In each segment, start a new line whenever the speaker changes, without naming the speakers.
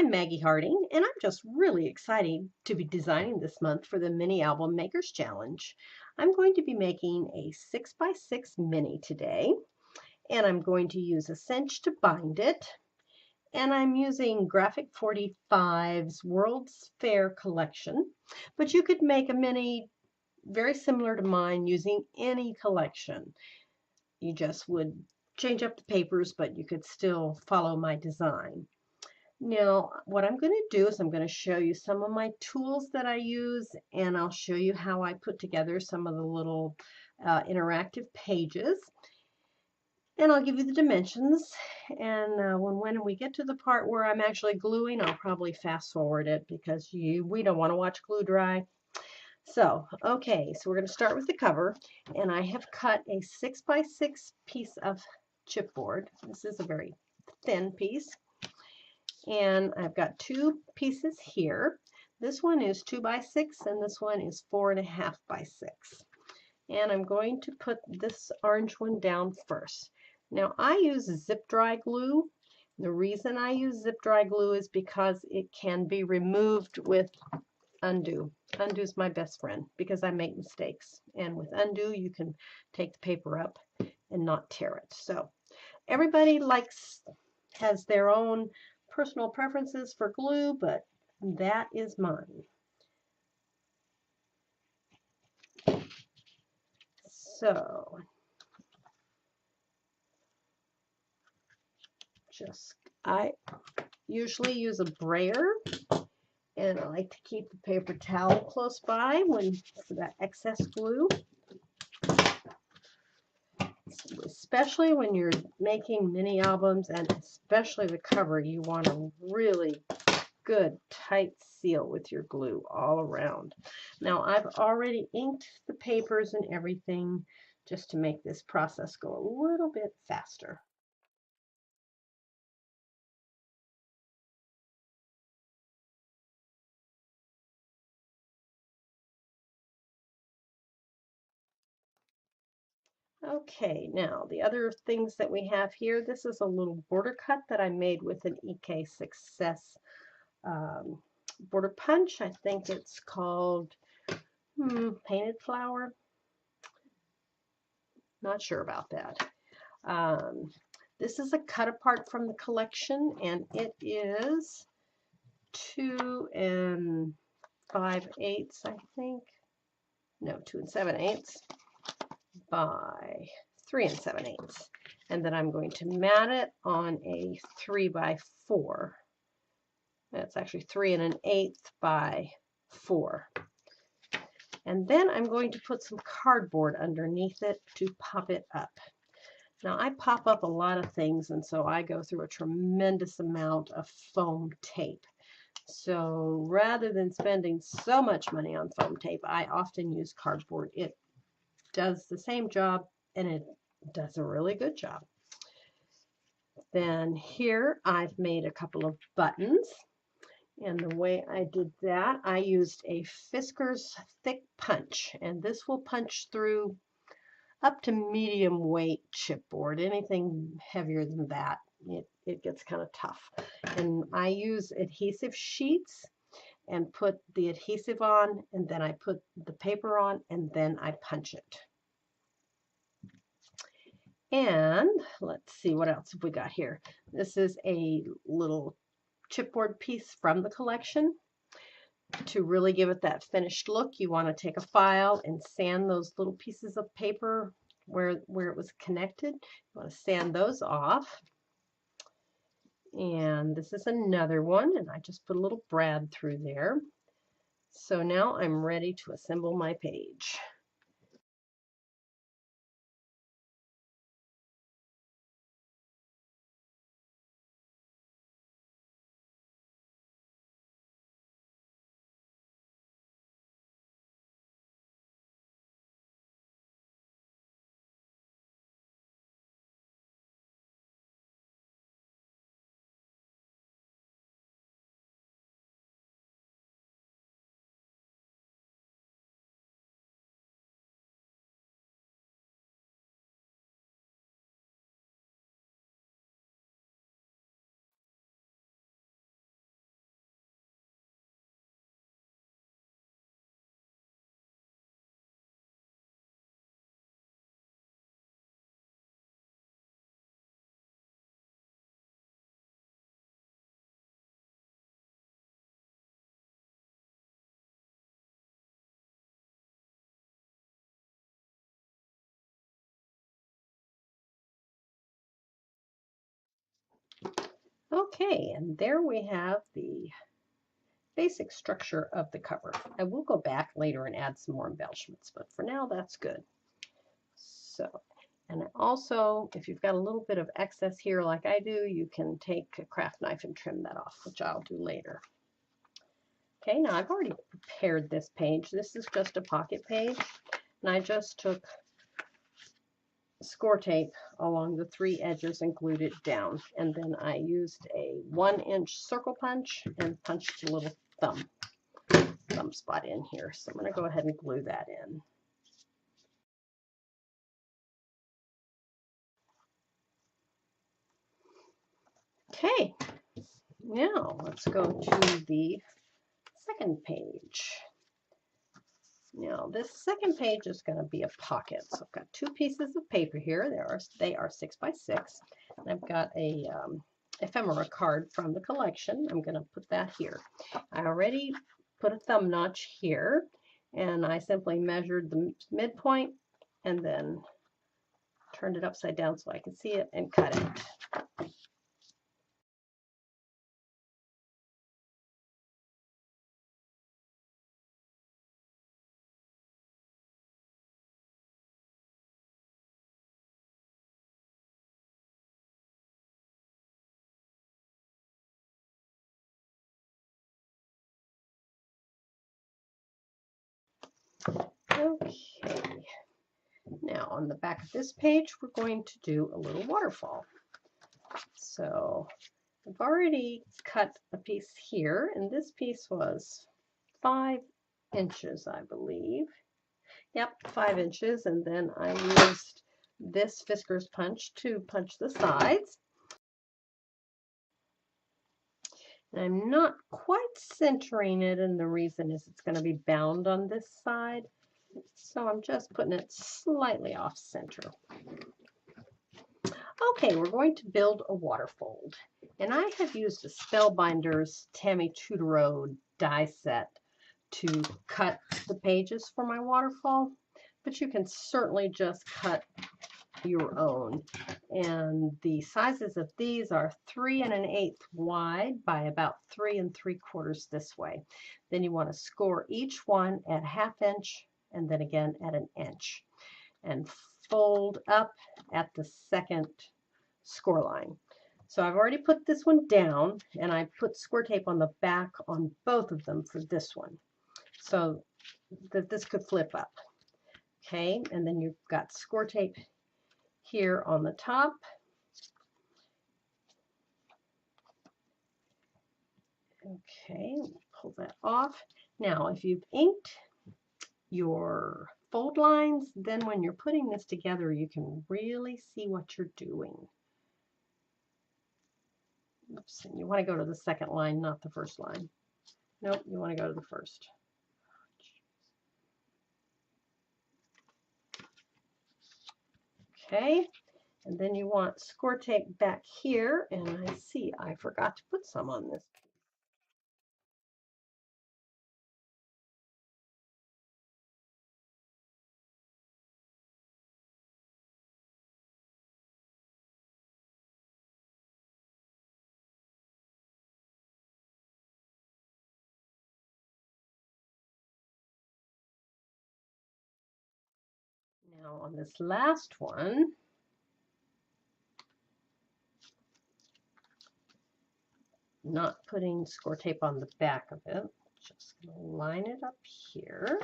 I'm Maggie Harding, and I'm just really excited to be designing this month for the Mini Album Makers Challenge. I'm going to be making a 6x6 mini today, and I'm going to use a cinch to bind it, and I'm using Graphic 45's World's Fair collection, but you could make a mini very similar to mine using any collection. You just would change up the papers, but you could still follow my design. Now, what I'm going to do is I'm going to show you some of my tools that I use, and I'll show you how I put together some of the little interactive pages. And I'll give you the dimensions, and when we get to the part where I'm actually gluing, I'll probably fast forward it because we don't want to watch glue dry. So, okay, so we're going to start with the cover, and I have cut a 6x6 piece of chipboard. This is a very thin piece. And I've got two pieces here. This one is 2x6 and this one is 4.5x6. And I'm going to put this orange one down first. Now I use zip dry glue. The reason I use zip dry glue is because it can be removed with undo. Undo is my best friend because I make mistakes. And with undo you can take the paper up and not tear it. So everybody has their own personal preferences for glue, but that is mine. So I usually use a brayer, and I like to keep the paper towel close by for that excess glue. Especially when you're making mini albums, and especially the cover, you want a really good tight seal with your glue all around. Now I've already inked the papers and everything just to make this process go a little bit faster. Okay, now the other things that we have here, this is a little border cut that I made with an EK Success border punch. I think it's called Painted Flower. Not sure about that. This is a cut apart from the collection, and it is 2 5/8, I think. No, 2 7/8 by 3 7/8. And then I'm going to mat it on a 3x4. That's actually 3 1/8 by 4. And then I'm going to put some cardboard underneath it to pop it up. Now I pop up a lot of things, and so I go through a tremendous amount of foam tape. So rather than spending so much money on foam tape, I often use cardboard. It does the same job, and it does a really good job. Then here I've made a couple of buttons. And the way I did that, I used a Fisker's thick punch, and this will punch through up to medium weight chipboard. Anything heavier than that, it gets kind of tough. And I use adhesive sheets and put the adhesive on, and then I put the paper on, and then I punch it. And let's see, what else have we got here? This is a little chipboard piece from the collection. To really give it that finished look, you want to take a file and sand those little pieces of paper where it was connected. You want to sand those off. And this is another one, and I just put a little brad through there. So now I'm ready to assemble my page. Okay, and there we have the basic structure of the cover. I will go back later and add some more embellishments, but for now that's good. So, and also, if you've got a little bit of excess here like I do, you can take a craft knife and trim that off, which I'll do later. Okay, now I've already prepared this page. This is just a pocket page, and I just took score tape along the 3 edges and glued it down, and then I used a 1-inch circle punch and punched a little thumb spot in here. So I'm going to go ahead and glue that in. Okay, now let's go to the second page. Now this second page is going to be a pocket. So I've got 2 pieces of paper here. They are 6 by 6. And I've got a ephemera card from the collection. I'm going to put that here. I already put a thumb notch here, and I simply measured the midpoint and then turned it upside down so I could see it and cut it. Okay, now on the back of this page, we're going to do a little waterfall. So I've already cut a piece here, and this piece was 5 inches, I believe. Yep, 5 inches, and then I used this Fisker's punch to punch the sides. And I'm not quite centering it, and the reason is it's going to be bound on this side. So I'm just putting it slightly off center. Okay, we're going to build a waterfold. And I have used a Spellbinders Tammy Tudoro die set to cut the pages for my waterfall, but you can certainly just cut your own. And the sizes of these are 3 1/8 wide by about 3 3/4 this way. Then you want to score each one at 1/2 inch and then again at 1 inch, and fold up at the second score line. So I've already put this one down, and I put score tape on the back on both of them for this one, so that this could flip up. Okay, and then you've got score tape here on the top. Okay, pull that off. Now, if you've inked your fold lines, then when you're putting this together, you can really see what you're doing. Oops, and you want to go to the second line, not the first line. Nope, you want to go to the first. Okay, and then you want score tape back here, and I see I forgot to put some on this. Now on this last one, not putting score tape on the back of it, just going to line it up here.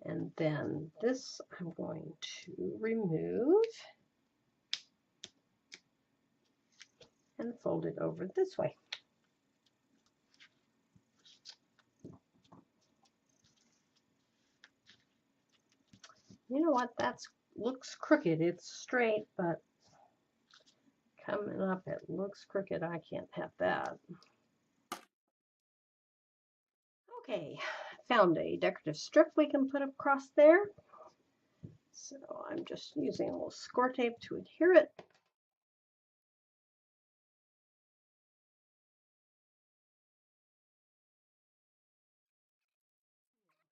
And then this I'm going to remove and fold it over this way. You know what, that looks crooked. It's straight, but coming up it looks crooked. I can't have that. Okay, found a decorative strip we can put across there. So I'm just using a little score tape to adhere it.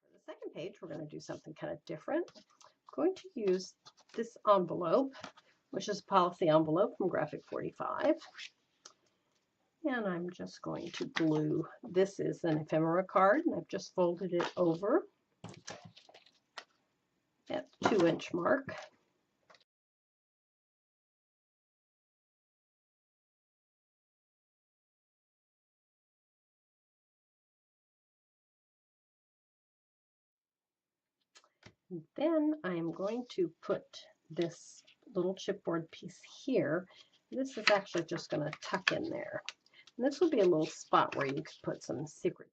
For the second page, we're going to do something kind of different. I'm going to use this envelope, which is a policy envelope from Graphic 45. And I'm just going to glue. This is an ephemera card, and I've just folded it over at 2-inch mark. Then I'm going to put this little chipboard piece here. This is actually just going to tuck in there. And this will be a little spot where you could put some secret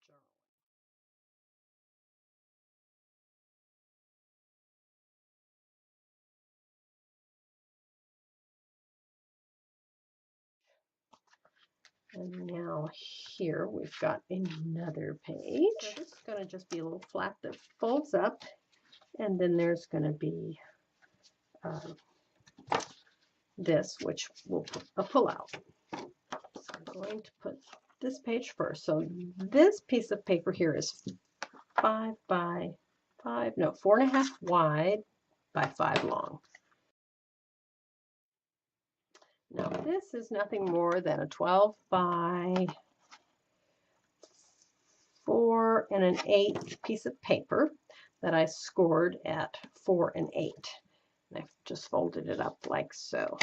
journal. And now here we've got another page. So this is going to just be a little flap that folds up, and then there's going to be this, which will put a pull out. So I'm going to put this page first. So this piece of paper here is 4.5 wide by 5 long. Now this is nothing more than a 12 by 4 1/8 piece of paper that I scored at 4 1/8. And I've just folded it up like so.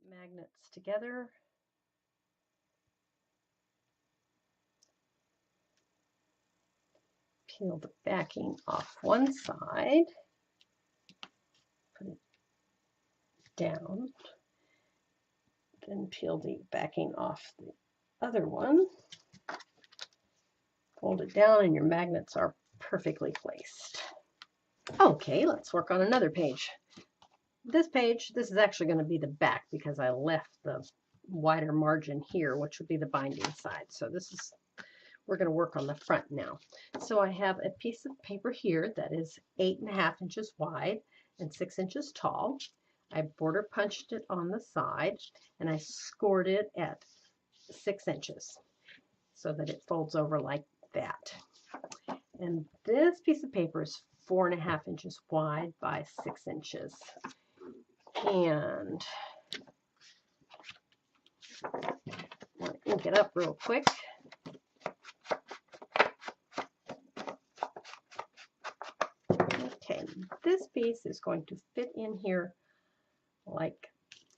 Magnets together. Peel the backing off one side. Put it down. Then peel the backing off the other one. Fold it down and your magnets are perfectly placed. Okay, let's work on another page. This page, this is actually going to be the back because I left the wider margin here, which would be the binding side. So this is, we're going to work on the front now. So I have a piece of paper here that is 8.5 inches wide and 6 inches tall. I border punched it on the side and I scored it at 6 inches so that it folds over like that. And this piece of paper is 4.5 inches wide by 6 inches. And I'll ink it up real quick. Okay, this piece is going to fit in here like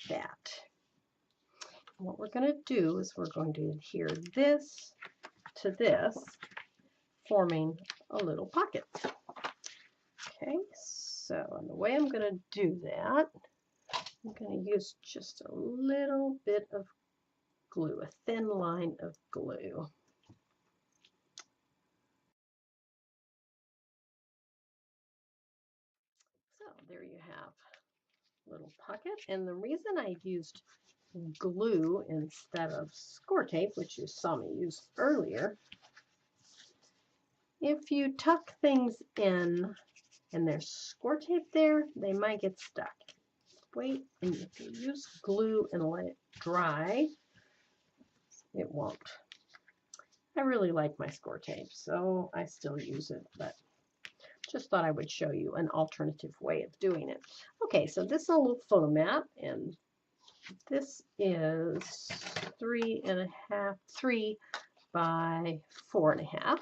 that. What we're going to do is we're going to adhere this to this, forming a little pocket. Okay, so the way I'm going to do that, I'm going to use just a little bit of glue, a thin line of glue. So there you have a little pocket. And the reason I used glue instead of score tape, which you saw me use earlier, if you tuck things in and there's score tape there, they might get stuck. Wait, and if you use glue and let it dry, it won't. I really like my score tape, so I still use it, but just thought I would show you an alternative way of doing it. Okay, so this is a little photo mat, and this is 3 by 4.5.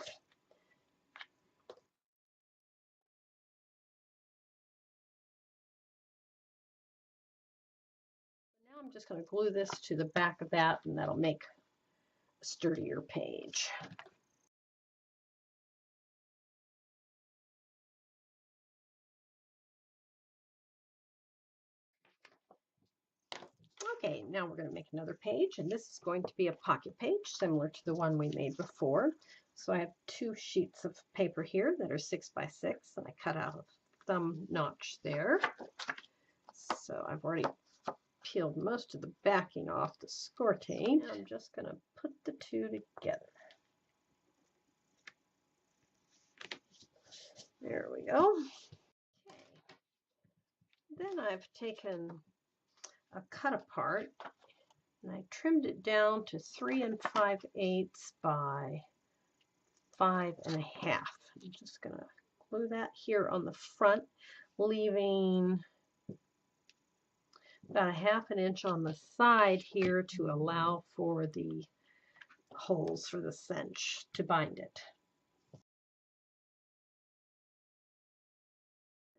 Now I'm just going to glue this to the back of that, and that'll make a sturdier page. Okay, now we're going to make another page, and this is going to be a pocket page similar to the one we made before. So I have 2 sheets of paper here that are 6 by 6, and I cut out a thumb notch there. So I've already peeled most of the backing off the score tape. I'm just going to put the two together. There we go. Okay. Then I've taken a cut apart, and I trimmed it down to 3 5/8 by 5 1/2. I'm just going to glue that here on the front, leaving about 1/2 inch on the side here to allow for the holes for the cinch to bind it.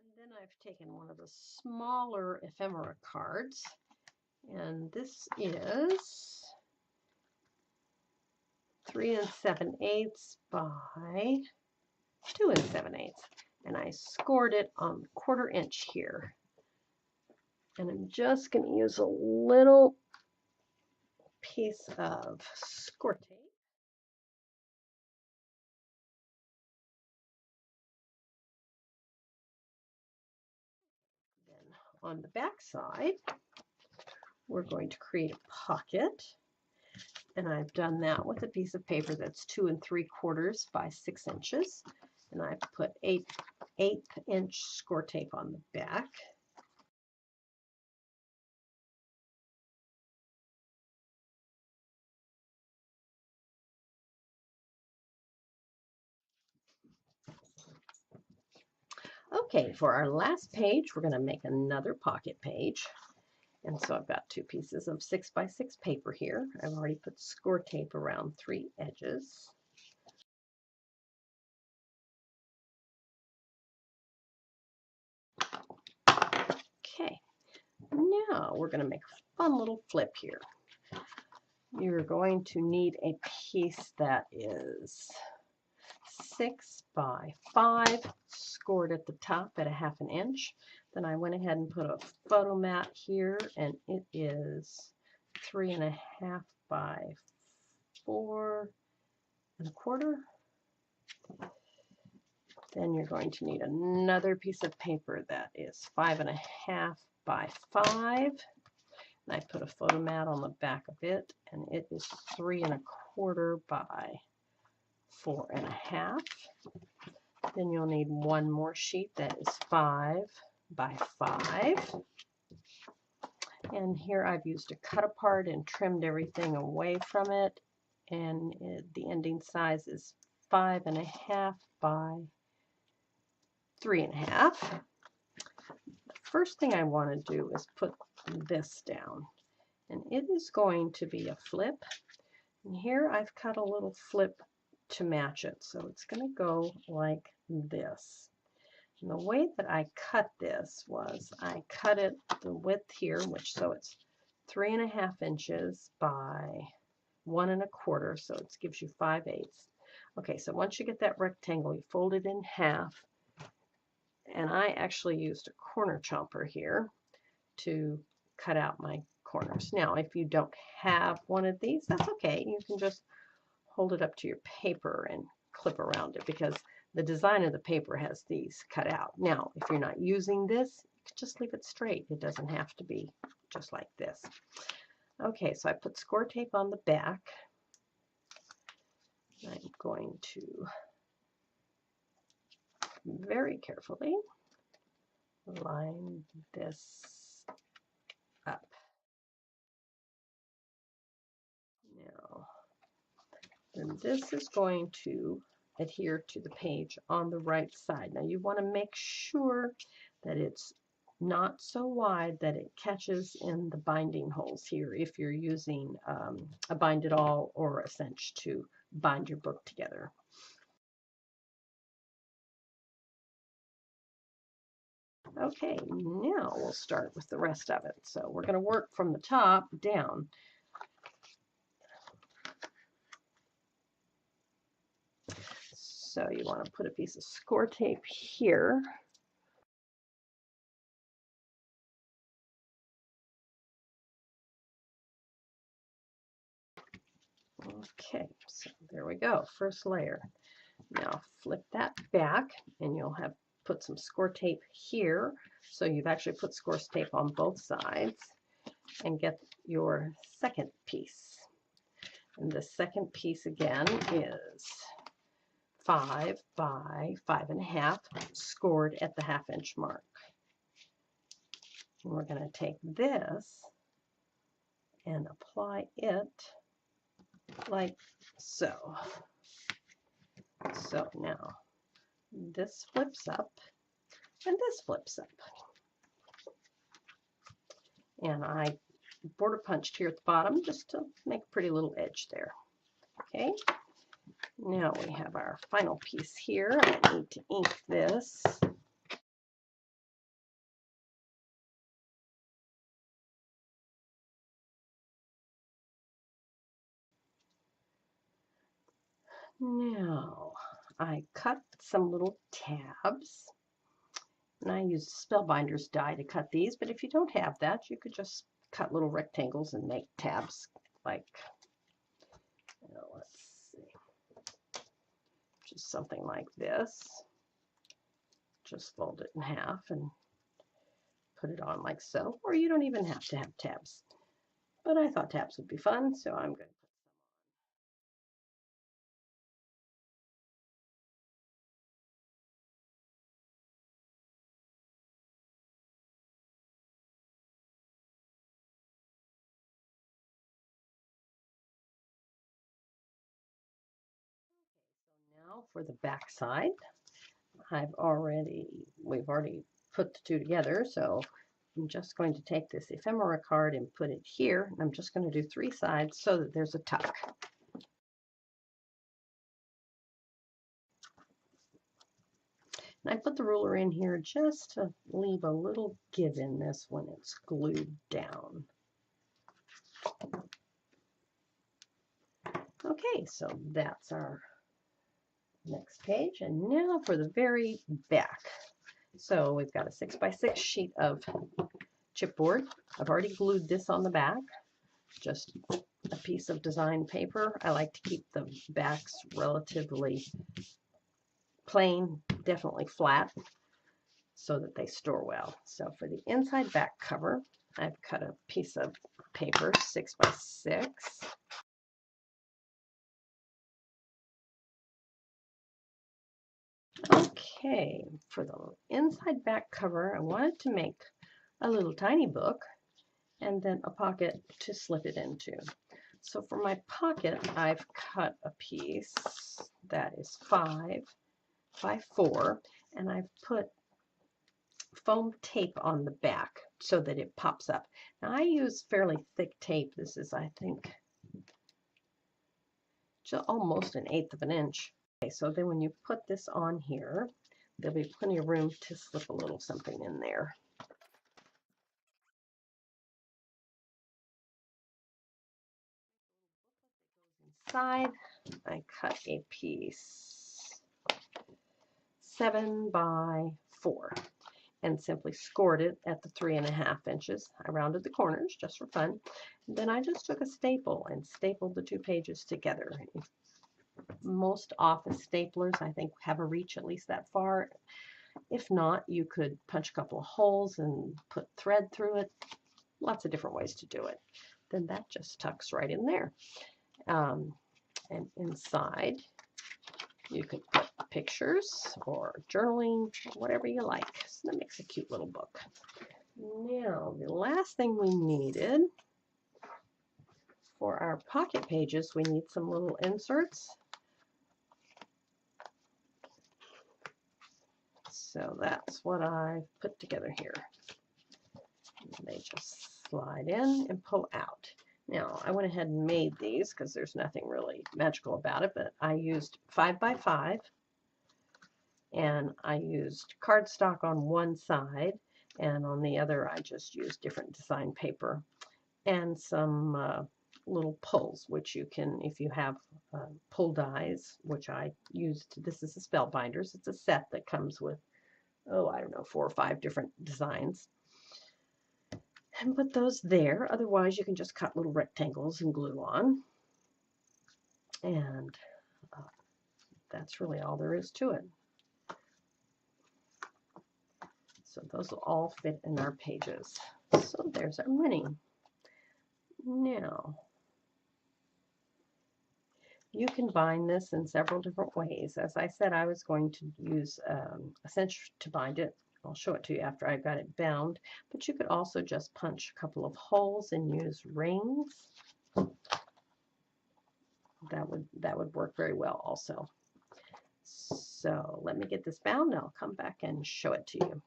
And then I've taken one of the smaller ephemera cards, and this is 3 7/8 by 2 7/8, and I scored it on 1/4 inch here. And I'm just going to use a little piece of score tape. Then on the back side, we're going to create a pocket. And I've done that with a piece of paper that's 2 3/4 by 6 inches. And I've put 1/8 inch score tape on the back. Okay, for our last page, we're going to make another pocket page. And so I've got 2 pieces of 6 by 6 paper here. I've already put score tape around 3 edges. Okay, now we're going to make a fun little flip here. You're going to need a piece that is 6 by 5, scored at the top at 1/2 inch. Then I went ahead and put a photo mat here, and it is 3 1/2 by 4 1/4. Then you're going to need another piece of paper that is 5 1/2 by 5. And I put a photo mat on the back of it, and it is 3 1/4 by 4 1/2. Then you'll need one more sheet that is 5 by 5. And here I've used a cut apart and trimmed everything away from it. And the ending size is 5 1/2 by 3 1/2. The first thing I want to do is put this down. And it is going to be a flip. And here I've cut a little flip to match it. So it's going to go like this. And the way that I cut this was I cut it the width here, which so it's 3 1/2 inches by 1 1/4, so it gives you 5/8. Okay, so once you get that rectangle, you fold it in half, and I actually used a corner chomper here to cut out my corners. Now, if you don't have one of these, that's okay. You can just hold it up to your paper and clip around it, because the design of the paper has these cut out. Now, if you're not using this, you can just leave it straight. It doesn't have to be just like this. Okay, so I put score tape on the back. I'm going to very carefully line this up. Now, then this is going to adhere to the page on the right side. Now you want to make sure that it's not so wide that it catches in the binding holes here if you're using a bind it all or a cinch to bind your book together. Okay, now we'll start with the rest of it. So we're going to work from the top down. So you want to put a piece of score tape here. Okay, so there we go, first layer. Now flip that back, and you'll have put some score tape here. So you've actually put score tape on both sides, and get your second piece. And the second piece again is 5 by 5 1/2, scored at the 1/2 inch mark. And we're going to take this and apply it like so. So now this flips up and this flips up. And I border punched here at the bottom just to make a pretty little edge there. Okay, now we have our final piece here. I need to ink this. Now I cut some little tabs, and I use Spellbinder's die to cut these, but if you don't have that, you could just cut little rectangles and make tabs like, let's see, just something like this. Just fold it in half and put it on like so, or you don't even have to have tabs. But I thought tabs would be fun, so I'm going to put now for the back side. We've already put the two together, so I'm just going to take this ephemera card and put it here. And I'm just going to do 3 sides so that there's a tuck. And I put the ruler in here just to leave a little give in this when it's glued down. Okay, so that's our next page. And now for the very back. So we've got a 6x6 sheet of chipboard. I've already glued this on the back, just a piece of design paper. I like to keep the backs relatively plain, definitely flat, so that they store well. So for the inside back cover, I've cut a piece of paper, 6x6. Okay, for the inside back cover, I wanted to make a little tiny book and then a pocket to slip it into. So for my pocket, I've cut a piece that is 5 by 4, and I've put foam tape on the back so that it pops up. Now I use fairly thick tape. This is, I think, just almost 1/8 of an inch. Okay, so then when you put this on here, there'll be plenty of room to slip a little something in there. Inside, I cut a piece 7 by 4 and simply scored it at the 3.5 inches. I rounded the corners just for fun. And then I just took a staple and stapled the 2 pages together. Most office staplers, I think, have a reach at least that far. If not, you could punch a couple of holes and put thread through it. Lots of different ways to do it. Then that just tucks right in there. And inside, you could put pictures or journaling, whatever you like. So that makes a cute little book. Now, the last thing we needed for our pocket pages, we need some little inserts. So that's what I've put together here. They just slide in and pull out. Now, I went ahead and made these because there's nothing really magical about it, but I used 5 by 5, and I used cardstock on one side, and on the other I just used different design paper and some little pulls, which you can, if you have pull dies, which I used. This is a Spellbinders. It's a set that comes with, I don't know, 4 or 5 different designs. And put those there. Otherwise, you can just cut little rectangles and glue on. And that's really all there is to it. So those will all fit in our pages. So there's our mini. Now, you can bind this in several different ways. As I said, I was going to use a cinch to bind it. I'll show it to you after I got it bound, but you could also just punch a couple of holes and use rings. That would work very well also. So let me get this bound and I'll come back and show it to you.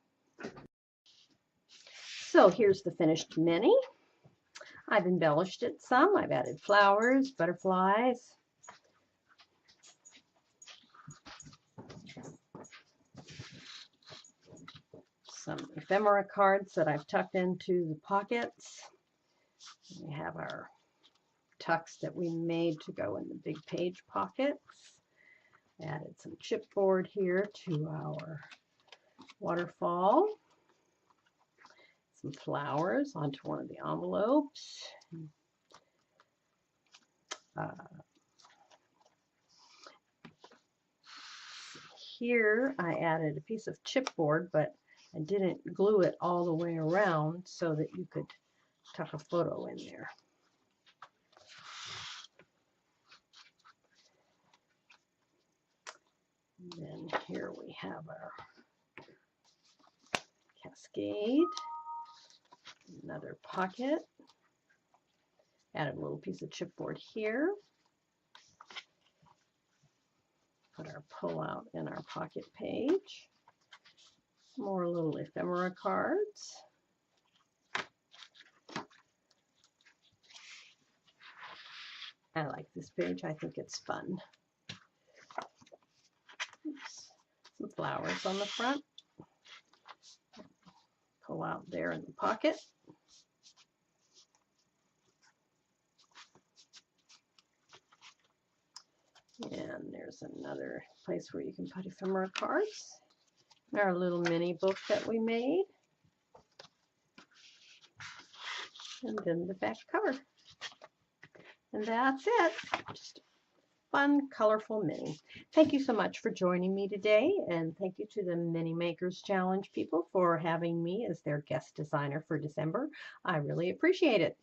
So here's the finished mini. I've embellished it some. I've added flowers, butterflies, some ephemera cards that I've tucked into the pockets. We have our tucks that we made to go in the big page pockets. Added some chipboard here to our waterfall. Some flowers onto one of the envelopes. Here I added a piece of chipboard, but I didn't glue it all the way around so that you could tuck a photo in there. And then here we have our cascade, another pocket, added a little piece of chipboard here, put our pull out in our pocket page, more little ephemera cards, I like this page, I think it's fun. Oops. Some flowers on the front. Pull out there in the pocket. And there's another place where you can put ephemera cards. Our little mini book that we made. And then the back cover. And that's it. Just fun, colorful mini. Thank you so much for joining me today, and thank you to the Mini Makers Challenge people for having me as their guest designer for December. I really appreciate it.